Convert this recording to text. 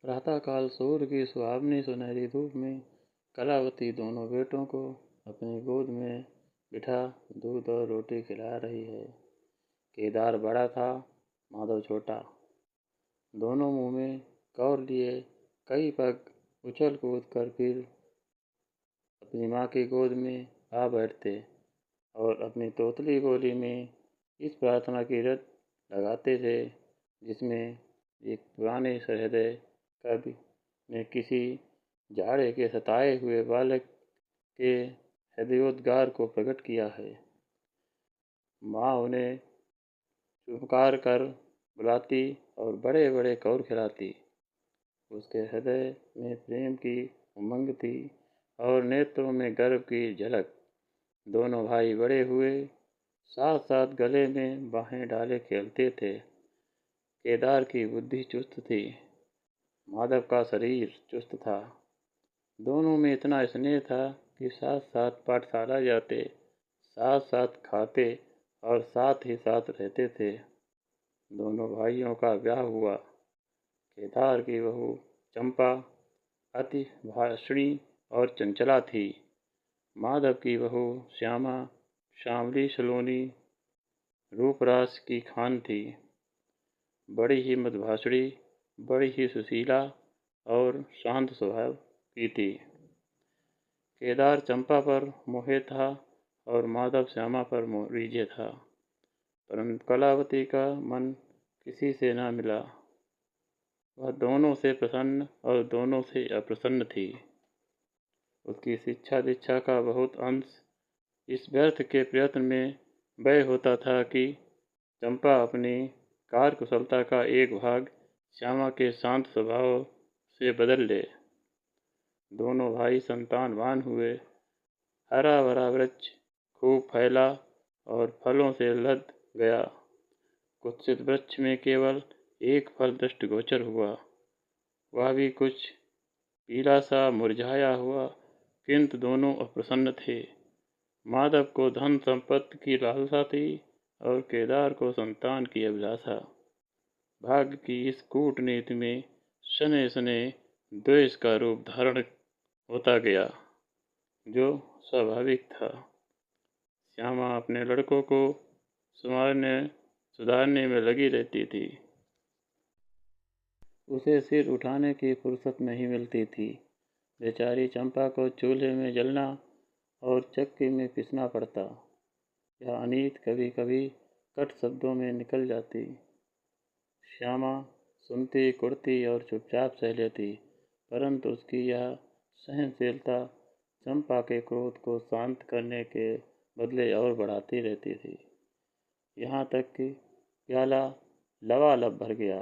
प्रातःकाल सूर्य की सुहावनी सुनहरी धूप में कलावती दोनों बेटों को अपनी गोद में बिठा दूध और रोटी खिला रही है। केदार बड़ा था, माधव छोटा। दोनों मुंह में कौर लिए कई पग उछल कूद कर फिर अपनी माँ की गोद में आ बैठते और अपनी तोतली बोली में इस प्रार्थना की रट लगाते थे, जिसमें एक पुराने हृदय कवि ने किसी जाड़े के सताए हुए बालक के हृदयोद्गार को प्रकट किया है। माँ उन्हें पुकार कर बुलाती और बड़े बड़े कौर खिलाती। उसके हृदय में प्रेम की उमंग थी और नेत्रों में गर्व की झलक। दोनों भाई बड़े हुए साथ साथ गले में बाहें डाले खेलते थे। केदार की बुद्धि चुस्त थी, माधव का शरीर चुस्त था। दोनों में इतना स्नेह था कि साथ साथ पाठशाला जाते, साथ साथ खाते और साथ ही साथ रहते थे। दोनों भाइयों का ब्याह हुआ। केदार की बहू चंपा अति भाषणी और चंचला थी। माधव की बहू श्यामा श्यामली सलोनी रूपरास की खान थी। बड़ी ही मधुभाषणी, बड़ी ही सुशीला और शांत स्वभाव की थी। केदार चंपा पर मोहित था और माधव श्यामा पर रीझे था, परंतु कलावती का मन किसी से न मिला। वह दोनों से प्रसन्न और दोनों से अप्रसन्न थी। उसकी शिक्षा दीक्षा का बहुत अंश इस व्यर्थ के प्रयत्न में व्यय होता था कि चंपा अपनी कार्यकुशलता का एक भाग श्यामा के शांत स्वभाव से बदल ले। दोनों भाई संतानवान हुए। हरा भरा वृक्ष खूब फैला और फलों से लद गया। कुत्सित वृक्ष में केवल एक फल दृष्टिगोचर हुआ, वह भी कुछ पीला सा मुरझाया हुआ, किंतु दोनों अप्रसन्न थे। माधव को धन संपत्ति की लालसा थी और केदार को संतान की अभिलाषा। भाग्य की इस कूटनीति में शनै शनै द्वेष का रूप धारण होता गया, जो स्वाभाविक था। श्यामा अपने लड़कों को सुधारने में लगी रहती थी। उसे सिर उठाने की फुर्सत नहीं मिलती थी। बेचारी चंपा को चूल्हे में जलना और चक्की में पिसना पड़ता। यह अनीत कभी कभी कट शब्दों में निकल जाती। श्यामा सुनती, कुड़ती और चुपचाप सह लेती, परंतु उसकी यह सहनशीलता चंपा के क्रोध को शांत करने के बदले और बढ़ाती रहती थी। यहाँ तक कि प्याला लबालब भर गया।